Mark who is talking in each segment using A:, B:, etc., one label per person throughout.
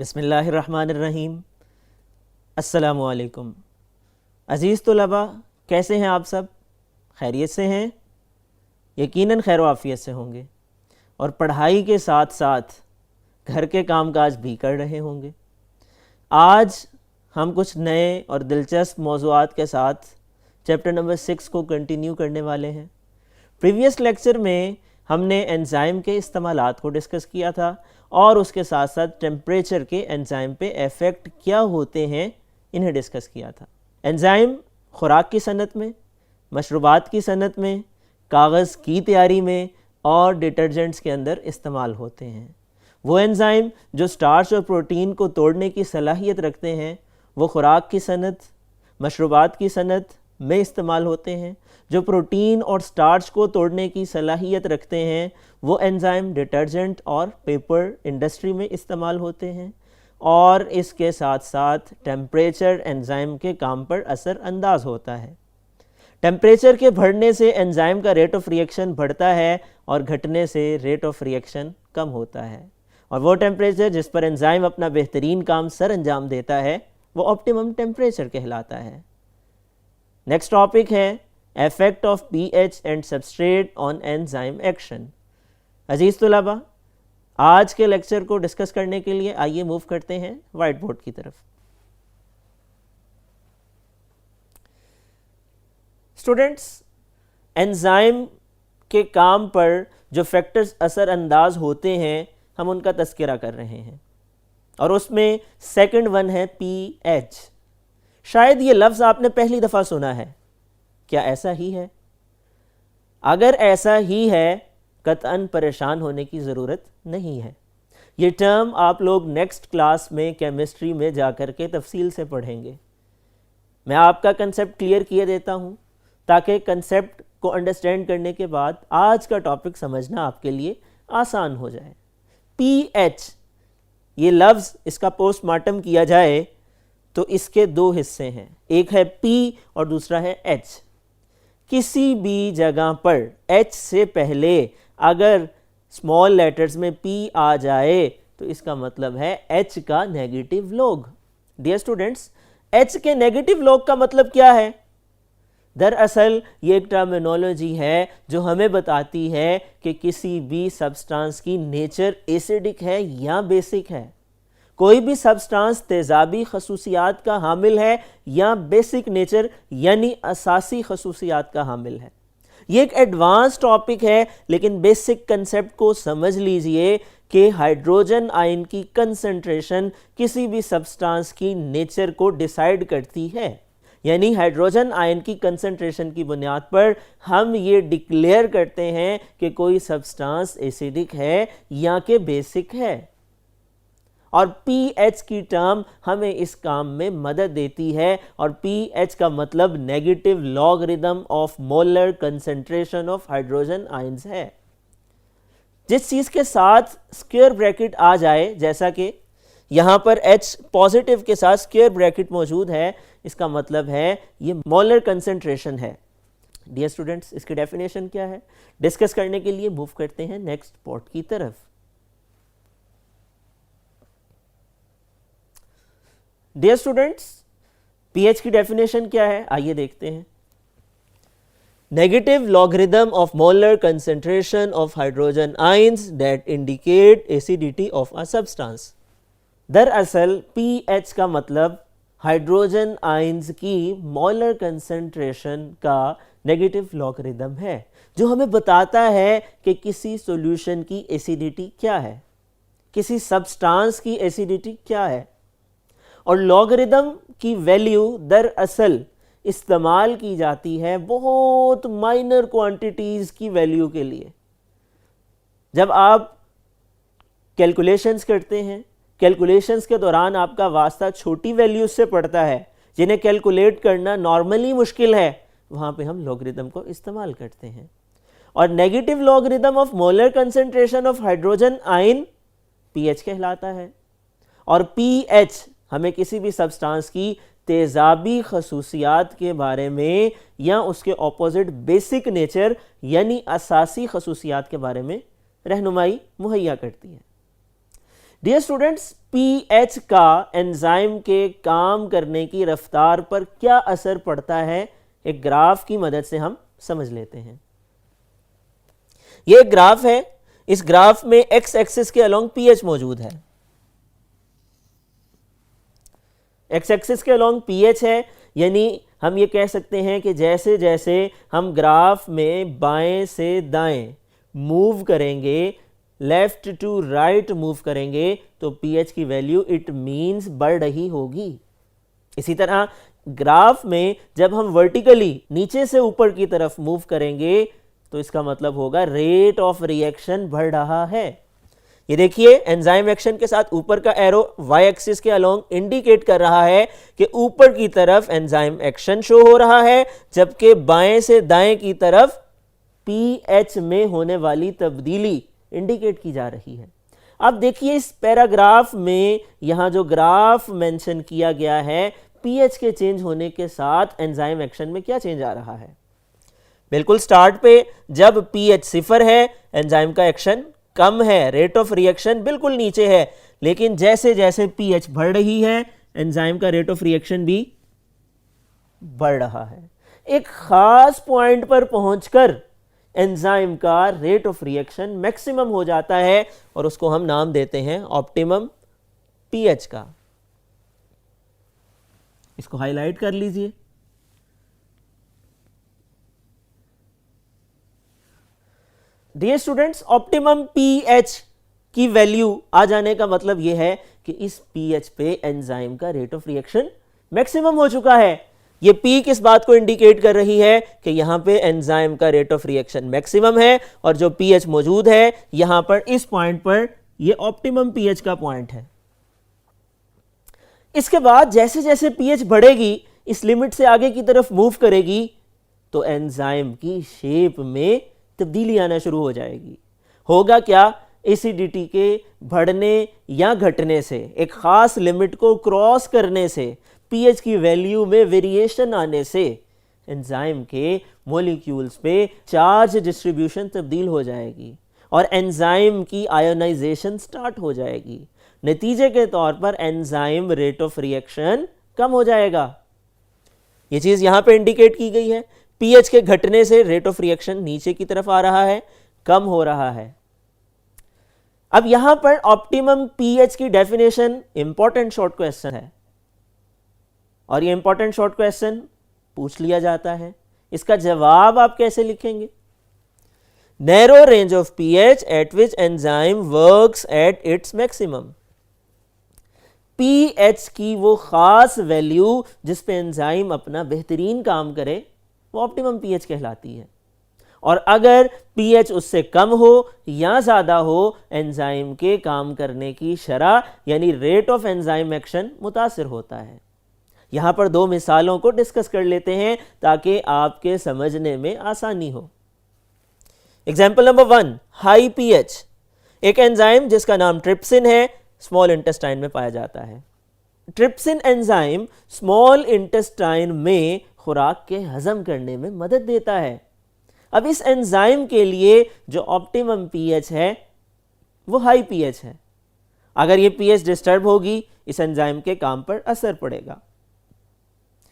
A: बिस्मिल्लाहिर्रहमानिर्रहीम। अस्सलामुअलैकुम। अज़ीज़ तुलबा, कैसे हैं आप सब? खैरियत से हैं? यकीनन खैर आफ़ियत से होंगे और पढ़ाई के साथ साथ घर के कामकाज भी कर रहे होंगे। आज हम कुछ नए और दिलचस्प मौज़ूआत के साथ चैप्टर नंबर 6 को कंटिन्यू करने वाले हैं। प्रीवियस लेक्चर में हमने एंजाइम के इस्तेमालात को डिस्कस किया था और उसके साथ साथ टेम्परेचर के एंजाइम पे इफ़ेक्ट क्या होते हैं इन्हें डिस्कस किया था। एंजाइम खुराक की सनत में, मशरूबात की सनत में, कागज़ की तैयारी में और डिटर्जेंट्स के अंदर इस्तेमाल होते हैं। वो एंजाइम जो स्टार्च और प्रोटीन को तोड़ने की सलाहियत रखते हैं वो खुराक की सनत, मशरूबात की सनत में इस्तेमाल होते हैं। जो प्रोटीन और स्टार्च को तोड़ने की सलाहियत रखते हैं वो एंजाइम डिटर्जेंट और पेपर इंडस्ट्री में इस्तेमाल होते हैं। और इसके साथ साथ टेम्परेचर एंजाइम के काम पर असर अंदाज होता है। टेम्परेचर के बढ़ने से एंजाइम का रेट ऑफ रिएक्शन बढ़ता है और घटने से रेट ऑफ रिएक्शन कम होता है। और वो टेम्परेचर जिस पर एंजाइम अपना बेहतरीन काम सर अंजाम देता है वो ऑप्टिमम टेम्परेचर कहलाता है। नेक्स्ट टॉपिक है effect of pH and substrate on enzyme action. अजीज तुलबा, आज के लेक्चर को डिस्कस करने के लिए आइए मूव करते हैं व्हाइट बोर्ड की तरफ। स्टूडेंट्स, एंजाइम के काम पर जो फैक्टर्स असर अंदाज होते हैं हम उनका तस्करा कर रहे हैं और उसमें सेकंड वन है पीएच। शायद ये लफ्ज़ आपने पहली दफ़ा सुना है। क्या ऐसा ही है? अगर ऐसा ही है कतअन परेशान होने की ज़रूरत नहीं है। ये टर्म आप लोग नेक्स्ट क्लास में केमिस्ट्री में जाकर के तफसील से पढ़ेंगे। मैं आपका कंसेप्ट क्लियर किए देता हूँ ताकि कंसेप्ट को अंडरस्टैंड करने के बाद आज का टॉपिक समझना आपके लिए आसान हो जाए। पीएच ये लफ्ज़ इसका पोस्टमार्टम किया जाए तो इसके दो हिस्से हैं, एक है पी और दूसरा है एच। किसी भी जगह पर एच से पहले अगर स्मॉल लेटर्स में पी आ जाए तो इसका मतलब है एच का negative log. Dear students, H के नेगेटिव लॉग का मतलब क्या है? दरअसल ये एक टर्मिनोलॉजी है जो हमें बताती है कि किसी भी सब्सटेंस की नेचर एसिडिक है या बेसिक है। कोई भी सब्सटेंस तेजाबी खसूसियात का हामिल है या बेसिक नेचर यानी असासी खसूसियात का हामिल है। ये एक एडवांस टॉपिक है लेकिन बेसिक कंसेप्ट को समझ लीजिए कि हाइड्रोजन आयन की कंसंट्रेशन किसी भी सब्सटेंस की नेचर को डिसाइड करती है। यानी हाइड्रोजन आयन की कंसंट्रेशन की बुनियाद पर हम ये डिक्लेयर करते हैं कि कोई सब्सटेंस एसिडिक है या कि बेसिक है। और पीएच की टर्म हमें इस काम में मदद देती है और पीएच का मतलब negative logarithm of molar concentration of hydrogen ions है। जिस चीज़ के साथ स्क्वायर ब्रैकेट आ जाए, जैसा कि यहाँ पर H पॉजिटिव के साथ स्क्वायर ब्रैकेट मौजूद है, इसका मतलब है ये मोलर कंसंट्रेशन है। डियर स्टूडेंट्स, इसकी डेफिनेशन क्या है डिस्कस करने के लिए मूव करते हैं नेक्स्ट पॉइंट की तरफ। डियर स्टूडेंट्स, पीएच की डेफिनेशन क्या है आइए देखते हैं। Negative logarithm of molar concentration of hydrogen ions that indicate acidity of a substance. दरअसल पीएच का मतलब हाइड्रोजन आयंस की मोलर कंसंट्रेशन का नेगेटिव लॉगरिदम है जो हमें बताता है कि किसी सॉल्यूशन की एसिडिटी क्या है, किसी सब्सटेंस की एसिडिटी क्या है। और लॉगरिदम की वैल्यू दरअसल इस्तेमाल की जाती है बहुत माइनर क्वांटिटीज़ की वैल्यू के लिए। जब आप कैलकुलेशंस करते हैं, कैलकुलेशंस के दौरान आपका वास्ता छोटी वैल्यूज से पड़ता है जिन्हें कैलकुलेट करना नॉर्मली मुश्किल है, वहाँ पे हम लॉगरिदम को इस्तेमाल करते हैं। और negative logarithm of molar concentration of hydrogen ion pH कहलाता है। और पीएच हमें किसी भी सब्सटेंस की तेजाबी खसूसियात के बारे में या उसके ऑपोजिट बेसिक नेचर यानी असासी खसूसियात के बारे में रहनुमाई मुहैया करती है। डियर स्टूडेंट्स, पीएच का एंजाइम के काम करने की रफ्तार पर क्या असर पड़ता है, एक ग्राफ की मदद से हम समझ लेते हैं। यह एक ग्राफ है, इस ग्राफ में एक्स एक्सिस के अलोंग पीएच मौजूद है, एक्स एक्सिस के अलोंग पीएच है, यानी हम ये कह सकते हैं कि जैसे जैसे हम ग्राफ में बाएं से दाएं मूव करेंगे, लेफ्ट टू राइट मूव करेंगे, तो पीएच की वैल्यू इट मींस बढ़ रही होगी। इसी तरह ग्राफ में जब हम वर्टिकली नीचे से ऊपर की तरफ मूव करेंगे तो इसका मतलब होगा रेट ऑफ रिएक्शन बढ़ रहा है। ये देखिए, एंजाइम एक्शन के साथ ऊपर का एरो वाई एक्सिस के अलोंग इंडिकेट कर रहा है कि ऊपर की तरफ एंजाइम एक्शन शो हो रहा है, जबकि बाएं से दाएं की तरफ पीएच में होने वाली तब्दीली इंडिकेट की जा रही है। अब देखिए इस पैराग्राफ में यहां जो ग्राफ मेंशन किया गया है, पीएच के चेंज होने के साथ एंजाइम एक्शन में क्या चेंज आ रहा है। बिल्कुल स्टार्ट पे जब पीएच 0 है, एंजाइम का एक्शन कम है, रेट ऑफ रिएक्शन बिल्कुल नीचे है, लेकिन जैसे जैसे पीएच बढ़ रही है, एंजाइम का रेट ऑफ रिएक्शन भी बढ़ रहा है। एक खास पॉइंट पर पहुंचकर एंजाइम का रेट ऑफ रिएक्शन मैक्सिमम हो जाता है और उसको हम नाम देते हैं ऑप्टिमम पीएच का। इसको हाईलाइट कर लीजिए। डियर स्टूडेंट्स, ऑप्टिमम पीएच की वैल्यू आ जाने का मतलब यह है कि इस पीएच पे एंजाइम का रेट ऑफ रिएक्शन मैक्सिमम हो चुका है। ये पी किस बात को इंडिकेट कर रही है कि यहां पे एंजाइम का रेट ऑफ रिएक्शन मैक्सिमम है और जो पीएच मौजूद है यहां पर इस पॉइंट पर ये ऑप्टिमम पीएच का पॉइंट है। इसके बाद जैसे जैसे पीएच बढ़ेगी, इस लिमिट से आगे की तरफ मूव करेगी, तो एंजाइम की शेप में तब्दीली आना शुरू हो जाएगी। होगा क्या, एसिडिटी के बढ़ने या घटने से, एक खास लिमिट को क्रॉस करने से, पीएच की वैल्यू में वेरिएशन आने से एंजाइम के मॉलिक्यूल्स पे चार्ज डिस्ट्रीब्यूशन तब्दील हो जाएगी और एंजाइम की आयोनाइजेशन स्टार्ट हो जाएगी। नतीजे के तौर पर एंजाइम रेट ऑफ रिएक्शन कम हो जाएगा। ये चीज यहां पे इंडिकेट की गई है। पीएच के घटने से रेट ऑफ रिएक्शन नीचे की तरफ आ रहा है, कम हो रहा है। अब यहां पर ऑप्टिमम पीएच की डेफिनेशन इंपॉर्टेंट शॉर्ट क्वेश्चन है और ये इंपॉर्टेंट शॉर्ट क्वेश्चन पूछ लिया जाता है। इसका जवाब आप कैसे लिखेंगे? Narrow range of pH eight which enzyme works at its maximum. PH की वो खास वैल्यू जिस पे एंजाइम अपना बेहतरीन काम करे, वो ऑप्टिमम पीएच कहलाती है। और अगर पीएच उससे कम हो या ज्यादा हो, एंजाइम के काम करने की शरह यानी रेट ऑफ एंजाइम एक्शन मुतासिर होता है। यहां पर दो मिसालों को डिस्कस कर लेते हैं ताकि आपके समझने में आसानी हो। Example number 1, high pH. एक एंजाइम जिसका नाम ट्रिप्सिन है, स्मॉल इंटेस्टाइन में पाया जाता है। ट्रिप्सिन एंजाइम स्मॉल इंटेस्टाइन में खुराक के हजम करने में मदद देता है। अब इस एंजाइम के लिए जो ऑप्टिमम पीएच है वो हाई पीएच है। अगर ये पीएच डिस्टर्ब होगी, इस एंजाइम के काम पर असर पड़ेगा।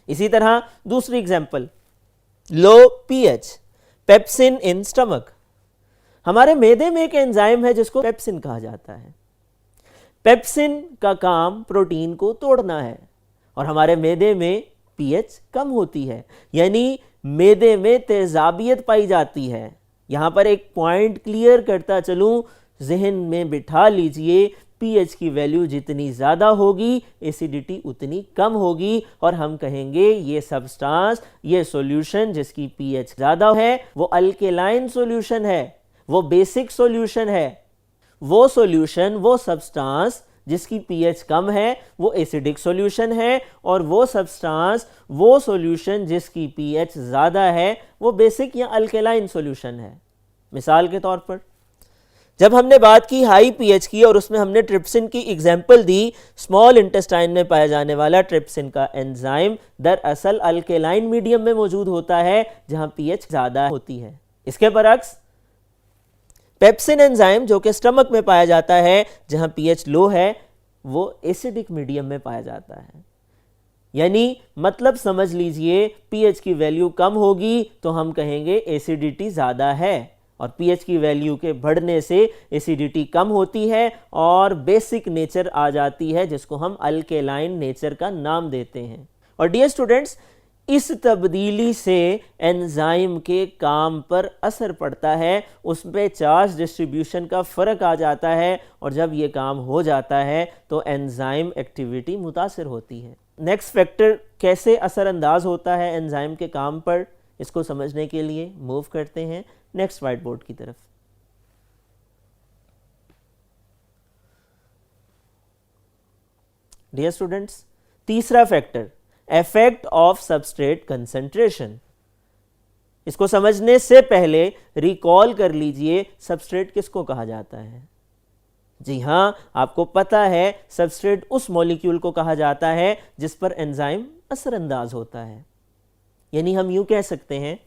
A: इसी तरह दूसरी example, low pH, pepsin in stomach. हमारे मैदे में एक एंजाइम है जिसको पेप्सिन कहा जाता है। पेप्सिन का काम प्रोटीन को तोड़ना है और हमारे मैदे में पीएच कम होती है, यानी मैदे में तेजाबियत पाई जाती है। यहां पर एक पॉइंट क्लियर करता चलूं, जहन में बिठा लीजिए, पीएच की वैल्यू जितनी ज़्यादा होगी एसिडिटी उतनी कम होगी और हम कहेंगे ये सब्सटेंस, ये सॉल्यूशन जिसकी पीएच ज़्यादा है वो अल्केलाइन सॉल्यूशन है, वो बेसिक सॉल्यूशन है। वो सॉल्यूशन, वो सब्सटेंस जिसकी पीएच कम है वो एसिडिक सॉल्यूशन है और वो सब्सटेंस, वो सॉल्यूशन जिसकी पीएच ज़्यादा है वो बेसिक या अल्केलाइन सॉल्यूशन है। मिसाल के तौर पर जब हमने बात की हाई पीएच की और उसमें हमने ट्रिप्सिन की एग्जाम्पल दी, स्मॉल इंटेस्टाइन में पाया जाने वाला ट्रिप्सिन का एंजाइम दरअसल अल्केलाइन मीडियम में मौजूद होता है जहां पीएच ज़्यादा होती है। इसके बरक्स पेप्सिन एंजाइम जो कि स्टमक में पाया जाता है, जहां पीएच लो है, वो एसिडिक मीडियम में पाया जाता है। यानी मतलब समझ लीजिए, पीएच की वैल्यू कम होगी तो हम कहेंगे एसिडिटी ज़्यादा है, और पीएच की वैल्यू के बढ़ने से एसिडिटी कम होती है और बेसिक नेचर आ जाती है, जिसको हम अल्केलाइन नेचर का नाम देते हैं। और डियर स्टूडेंट्स, इस तब्दीली से एंजाइम के काम पर असर पड़ता है, उसमें चार्ज डिस्ट्रीब्यूशन का फ़र्क आ जाता है, और जब ये काम हो जाता है तो एंजाइम एक्टिविटी मुतासिर होती है। नेक्स्ट फैक्टर कैसे असरअंदाज होता है एंजाइम के काम पर, इसको समझने के लिए मूव करते हैं नेक्स्ट व्हाइट बोर्ड की तरफ। डियर स्टूडेंट्स, तीसरा factor, effect of substrate concentration. इसको समझने से पहले रिकॉल कर लीजिए, सबस्ट्रेट किसको कहा जाता है। जी हां, आपको पता है, सबस्ट्रेट उस मॉलिक्यूल को कहा जाता है जिस पर एंजाइम असरअंदाज होता है। यानी हम यूं कह सकते हैं,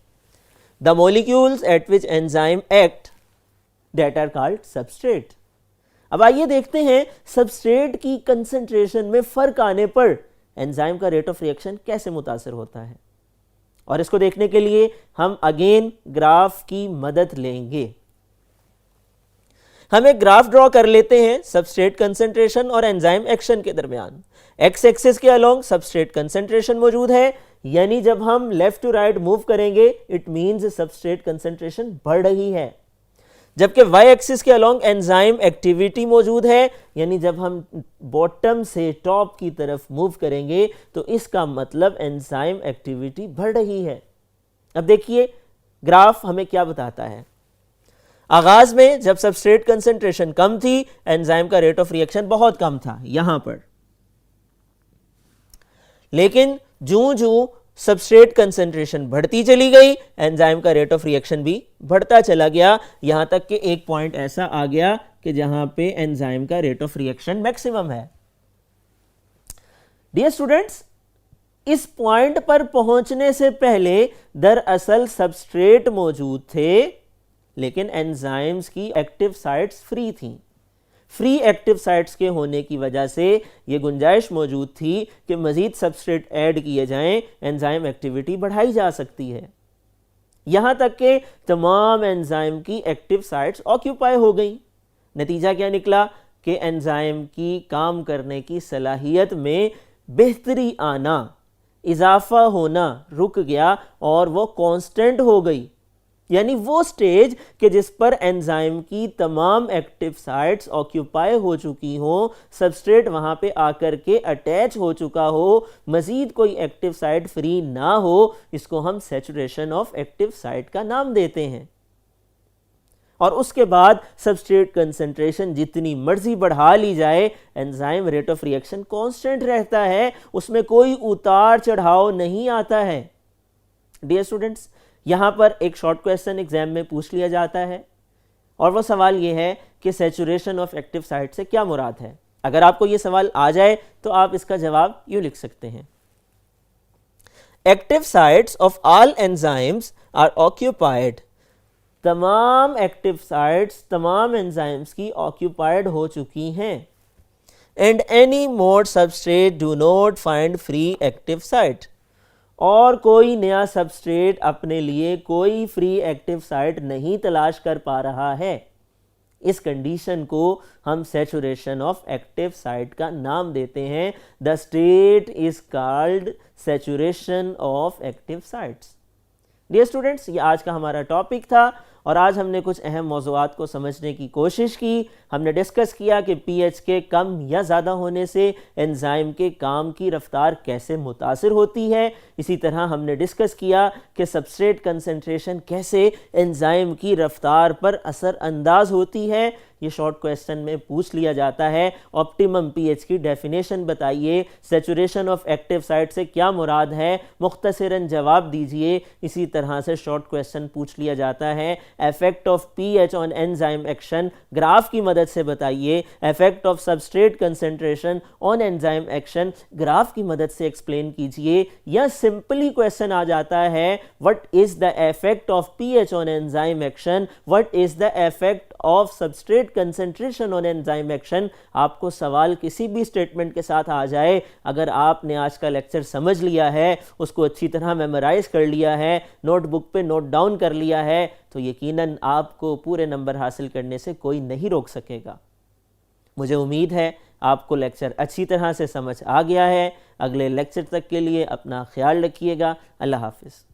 A: the molecules at which enzyme act that are called substrate. अब आइए देखते हैं सबस्ट्रेट की कंसंट्रेशन में फर्क आने पर एंजाइम का रेट ऑफ रिएक्शन कैसे मुतासर होता है। और इसको देखने के लिए हम अगेन ग्राफ की मदद लेंगे। हम एक ग्राफ ड्रॉ कर लेते हैं सबस्ट्रेट कंसंट्रेशन और एंजाइम एक्शन के दरमियान। एक्स एक्सिस के अलोंग सबस्ट्रेट कंसंट्रेशन मौजूद है, यानी जब हम लेफ्ट टू राइट मूव करेंगे इट मींस सबस्ट्रेट कंसंट्रेशन बढ़ रही है। जबकि वाई एक्सिस के अलोंग एंजाइम एक्टिविटी मौजूद है, यानी जब हम बॉटम से टॉप की तरफ मूव करेंगे तो इसका मतलब एंजाइम एक्टिविटी बढ़ रही है। अब देखिए ग्राफ हमें क्या बताता है। आगाज में जब सबस्ट्रेट कंसंट्रेशन कम थी, एंजाइम का रेट ऑफ रिएक्शन बहुत कम था यहां पर, लेकिन जूं जूं सबस्ट्रेट कंसंट्रेशन बढ़ती चली गई, एंजाइम का रेट ऑफ रिएक्शन भी बढ़ता चला गया, यहां तक कि एक पॉइंट ऐसा आ गया कि जहां पे एंजाइम का रेट ऑफ रिएक्शन मैक्सिमम है। डियर स्टूडेंट्स, इस पॉइंट पर पहुंचने से पहले दरअसल सबस्ट्रेट मौजूद थे, लेकिन एंजाइम्स की एक्टिव साइट्स फ्री थीं। फ्री एक्टिव साइट्स के होने की वजह से यह गुंजाइश मौजूद थी कि मजीद सबस्ट्रेट ऐड किए जाएं, एंजाइम एक्टिविटी बढ़ाई जा सकती है। यहां तक कि तमाम एंजाइम की एक्टिव साइट्स ऑक्यूपाई हो गई। नतीजा क्या निकला कि एंजाइम की काम करने की सलाहियत में बेहतरी आना, इजाफा होना रुक गया और वो कांस्टेंट हो गई। यानी वो स्टेज कि जिस पर एंजाइम की तमाम एक्टिव साइट्स ऑक्यूपाई हो चुकी हो, सबस्ट्रेट वहां पे आकर के अटैच हो चुका हो, मजीद कोई एक्टिव साइट फ्री ना हो, इसको हम सैचुरेशन ऑफ एक्टिव साइट का नाम देते हैं। और उसके बाद सबस्ट्रेट कंसंट्रेशन जितनी मर्जी बढ़ा ली जाए, enzyme rate of reaction constant रहता है, उसमें कोई उतार चढ़ाव नहीं आता है। डियर स्टूडेंट्स, यहां पर एक शॉर्ट क्वेश्चन एग्जाम में पूछ लिया जाता है, और वो सवाल ये है कि सैचुरेशन ऑफ एक्टिव साइट से क्या मुराद है। अगर आपको ये सवाल आ जाए तो आप इसका जवाब यूं लिख सकते हैं, active sites of all enzymes are occupied. तमाम एक्टिव साइट्स तमाम एंजाइम्स की ऑक्यूपाइड हो चुकी हैं। And any more substrate do not find free active site. और कोई नया सबस्ट्रेट अपने लिए कोई फ्री एक्टिव साइट नहीं तलाश कर पा रहा है। इस कंडीशन को हम सैचुरेशन ऑफ एक्टिव साइट का नाम देते हैं। The state is called saturation of active sites. Dear students, ये आज का हमारा टॉपिक था, और आज हमने कुछ अहम मौज़ूआत को समझने की कोशिश की। हमने डिस्कस किया कि पीएच के कम या ज़्यादा होने से एंजाइम के काम की रफ्तार कैसे मुतासिर होती है। इसी तरह हमने डिस्कस किया कि सबस्ट्रेट कंसंट्रेशन कैसे एंजाइम की रफ्तार पर असर अंदाज होती है। ये शॉर्ट क्वेश्चन में पूछ लिया जाता है। ऑप्टिमम पीएच की डेफिनेशन बताइए, सैचुरेशन ऑफ एक्टिव साइट से क्या मुराद है, मुख्तसरन जवाब दीजिए। इसी तरह से शॉर्ट क्वेश्चन पूछ लिया जाता है। Effect of pH on enzyme action graph की मदद से बताइए। Effect of substrate concentration on enzyme action graph की मदद से एक्सप्लेन कीजिए। या सिंपली क्वेश्चन आ जाता है what is the effect of pH on enzyme action, what is the effect of substrate concentration on enzyme action. आपको सवाल किसी भी स्टेटमेंट के साथ आ जाए, अगर आपने आज का लेक्चर समझ लिया है, उसको अच्छी तरह मेमोराइज कर लिया है, नोटबुक पे नोट डाउन कर लिया है, तो यकीनन आपको पूरे नंबर हासिल करने से कोई नहीं रोक सकेगा। मुझे उम्मीद है आपको लेक्चर अच्छी तरह से समझ आ गया है। अगले लेक्चर तक के लिए अपना ख्याल रखिएगा। अल्लाह हाफिज़।